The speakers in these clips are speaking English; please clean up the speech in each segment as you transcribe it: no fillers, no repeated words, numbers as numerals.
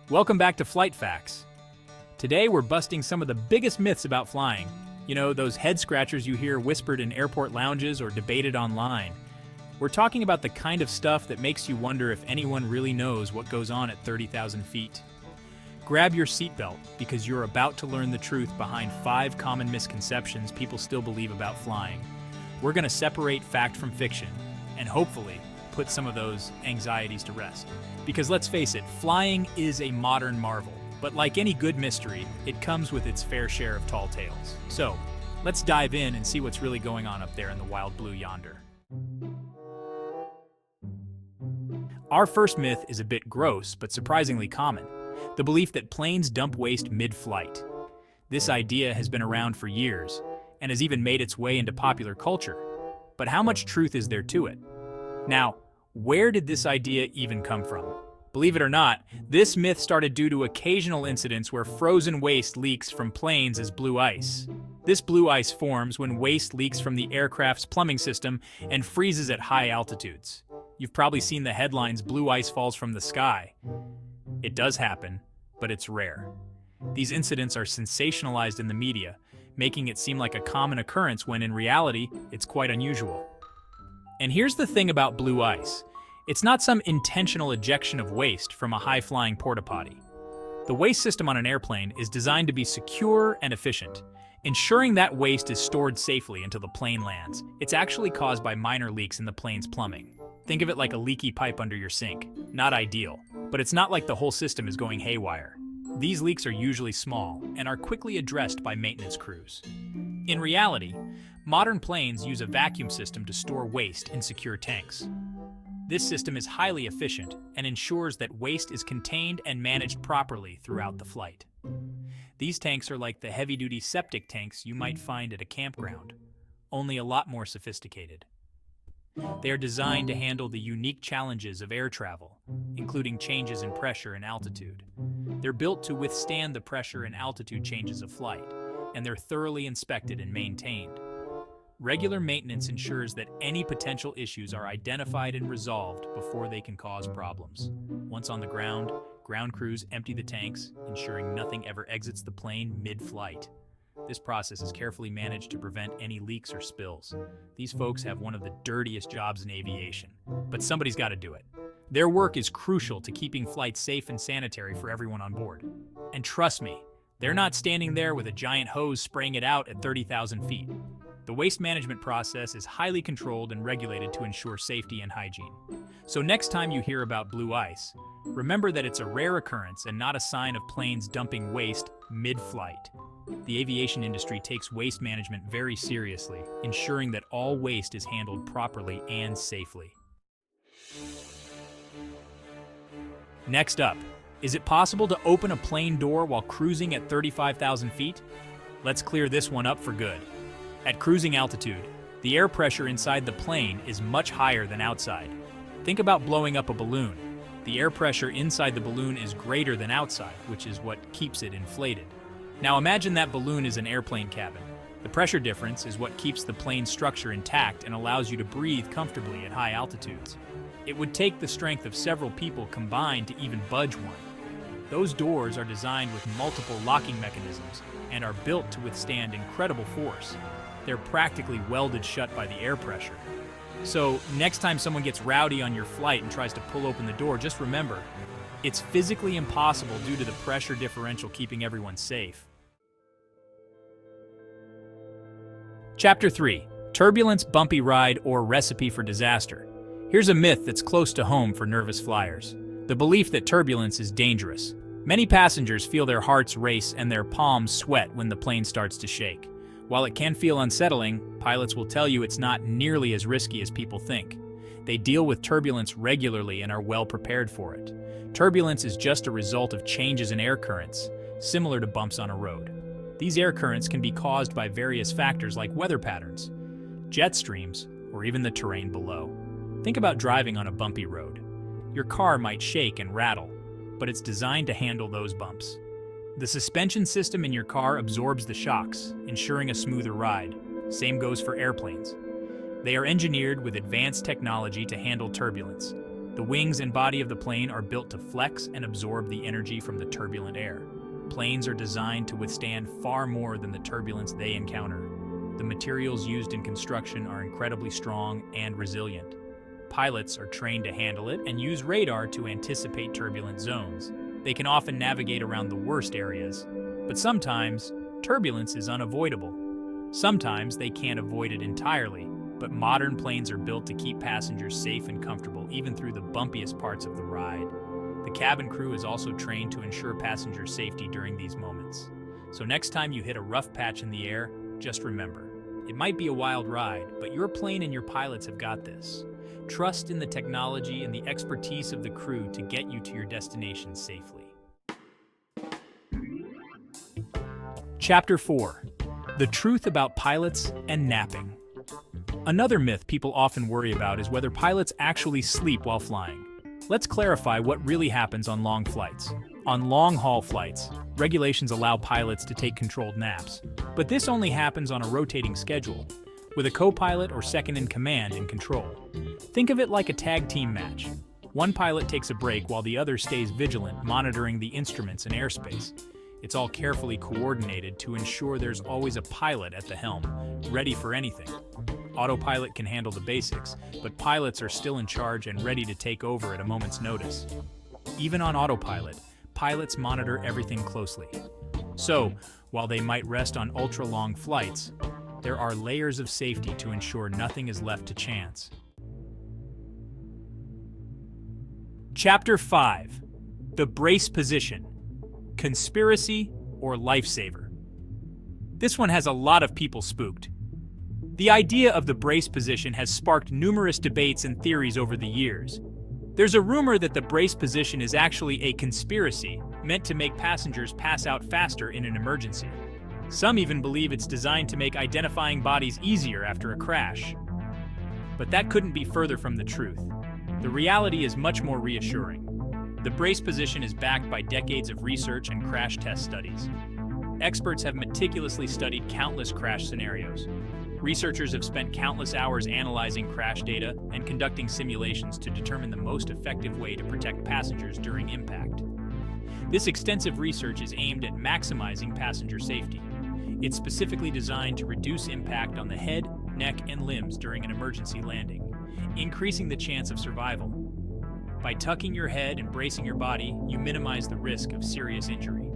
Welcome back to Flight Facts. Today we're busting some of the biggest myths about flying. You know, those head scratchers you hear whispered in airport lounges or debated online. We're talking about the kind of stuff that makes you wonder if anyone really knows what goes on at 30,000 feet. Grab your seatbelt because you're about to learn the truth behind 5 common misconceptions people still believe about flying. We're going to separate fact from fiction and hopefully put some of those anxieties to rest. Because let's face it, flying is a modern marvel. But like any good mystery, it comes with its fair share of tall tales. So, let's dive in and see what's really going on up there in the wild blue yonder. Our first myth is a bit gross, but surprisingly common. The belief that planes dump waste mid-flight. This idea has been around for years, and has even made its way into popular culture. But how much truth is there to it? Now, where did this idea even come from? Believe it or not, this myth started due to occasional incidents where frozen waste leaks from planes as blue ice. This blue ice forms when waste leaks from the aircraft's plumbing system and freezes at high altitudes. You've probably seen the headlines, "Blue ice falls from the sky." It does happen, but it's rare. These incidents are sensationalized in the media, making it seem like a common occurrence when in reality, it's quite unusual. And here's the thing about blue ice. It's not some intentional ejection of waste from a high-flying porta-potty. The waste system on an airplane is designed to be secure and efficient, ensuring that waste is stored safely until the plane lands. It's actually caused by minor leaks in the plane's plumbing. Think of it like a leaky pipe under your sink. Not ideal, but it's not like the whole system is going haywire. These leaks are usually small and are quickly addressed by maintenance crews. In reality, modern planes use a vacuum system to store waste in secure tanks. This system is highly efficient and ensures that waste is contained and managed properly throughout the flight. These tanks are like the heavy-duty septic tanks you might find at a campground, only a lot more sophisticated. They are designed to handle the unique challenges of air travel, including changes in pressure and altitude. They're built to withstand the pressure and altitude changes of flight, and they're thoroughly inspected and maintained. Regular maintenance ensures that any potential issues are identified and resolved before they can cause problems. Once on the ground crews empty the tanks, ensuring nothing ever exits the plane mid-flight. This process is carefully managed to prevent any leaks or spills. These folks have one of the dirtiest jobs in aviation, but somebody's got to do it. Their work is crucial to keeping flights safe and sanitary for everyone on board. And trust me, they're not standing there with a giant hose spraying it out at 30,000 feet. The waste management process is highly controlled and regulated to ensure safety and hygiene. So next time you hear about blue ice, remember that it's a rare occurrence and not a sign of planes dumping waste mid-flight. The aviation industry takes waste management very seriously, ensuring that all waste is handled properly and safely. Next up, is it possible to open a plane door while cruising at 35,000 feet? Let's clear this one up for good. At cruising altitude, the air pressure inside the plane is much higher than outside. Think about blowing up a balloon. The air pressure inside the balloon is greater than outside, which is what keeps it inflated. Now imagine that balloon is an airplane cabin. The pressure difference is what keeps the plane's structure intact and allows you to breathe comfortably at high altitudes. It would take the strength of several people combined to even budge one. Those doors are designed with multiple locking mechanisms and are built to withstand incredible force. They're practically welded shut by the air pressure. So next time someone gets rowdy on your flight and tries to pull open the door, just remember, it's physically impossible due to the pressure differential keeping everyone safe. Chapter 3. Turbulence, Bumpy Ride, or Recipe for Disaster. Here's a myth that's close to home for nervous flyers. The belief that turbulence is dangerous. Many passengers feel their hearts race and their palms sweat when the plane starts to shake. While it can feel unsettling, pilots will tell you it's not nearly as risky as people think. They deal with turbulence regularly and are well prepared for it. Turbulence is just a result of changes in air currents, similar to bumps on a road. These air currents can be caused by various factors like weather patterns, jet streams, or even the terrain below. Think about driving on a bumpy road. Your car might shake and rattle, but it's designed to handle those bumps. The suspension system in your car absorbs the shocks, ensuring a smoother ride. Same goes for airplanes. They are engineered with advanced technology to handle turbulence. The wings and body of the plane are built to flex and absorb the energy from the turbulent air. Planes are designed to withstand far more than the turbulence they encounter. The materials used in construction are incredibly strong and resilient. Pilots are trained to handle it and use radar to anticipate turbulent zones. They can often navigate around the worst areas, but sometimes turbulence is unavoidable. Sometimes they can't avoid it entirely, but modern planes are built to keep passengers safe and comfortable even through the bumpiest parts of the ride. The cabin crew is also trained to ensure passenger safety during these moments. So next time you hit a rough patch in the air, just remember, it might be a wild ride, but your plane and your pilots have got this. Trust in the technology and the expertise of the crew to get you to your destination safely. Chapter 4. The truth about pilots and napping. Another myth people often worry about is whether pilots actually sleep while flying. Let's clarify what really happens on long flights. On long-haul flights, regulations allow pilots to take controlled naps, but this only happens on a rotating schedule, with a co-pilot or second-in-command in control. Think of it like a tag team match. One pilot takes a break while the other stays vigilant, monitoring the instruments and airspace. It's all carefully coordinated to ensure there's always a pilot at the helm, ready for anything. Autopilot can handle the basics, but pilots are still in charge and ready to take over at a moment's notice. Even on autopilot, pilots monitor everything closely. So, while they might rest on ultra-long flights, there are layers of safety to ensure nothing is left to chance. Chapter 5. The brace position. Conspiracy or lifesaver? This one has a lot of people spooked. The idea of the brace position has sparked numerous debates and theories over the years. There's a rumor that the brace position is actually a conspiracy meant to make passengers pass out faster in an emergency. Some even believe it's designed to make identifying bodies easier after a crash. But that couldn't be further from the truth. The reality is much more reassuring. The brace position is backed by decades of research and crash test studies. Experts have meticulously studied countless crash scenarios. Researchers have spent countless hours analyzing crash data and conducting simulations to determine the most effective way to protect passengers during impact. This extensive research is aimed at maximizing passenger safety. It's specifically designed to reduce impact on the head, neck, and limbs during an emergency landing, increasing the chance of survival. By tucking your head and bracing your body, you minimize the risk of serious injury.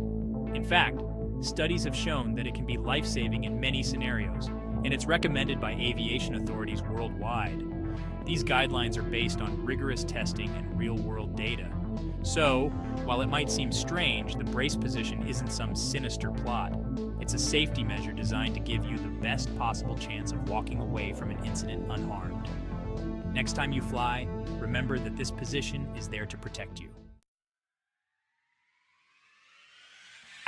In fact, studies have shown that it can be life-saving in many scenarios, and it's recommended by aviation authorities worldwide. These guidelines are based on rigorous testing and real-world data. So, while it might seem strange, the brace position isn't some sinister plot. It's a safety measure designed to give you the best possible chance of walking away from an incident unharmed. Next time you fly, remember that this position is there to protect you.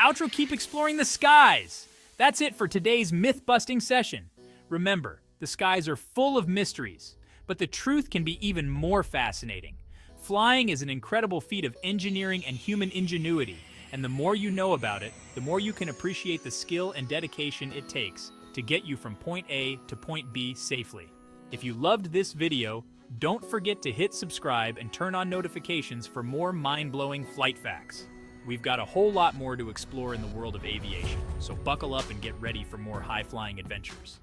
Outro, keep exploring the skies! That's it for today's myth-busting session. Remember, the skies are full of mysteries, but the truth can be even more fascinating. Flying is an incredible feat of engineering and human ingenuity, and the more you know about it, the more you can appreciate the skill and dedication it takes to get you from point A to point B safely. If you loved this video, don't forget to hit subscribe and turn on notifications for more mind-blowing flight facts. We've got a whole lot more to explore in the world of aviation, so buckle up and get ready for more high-flying adventures.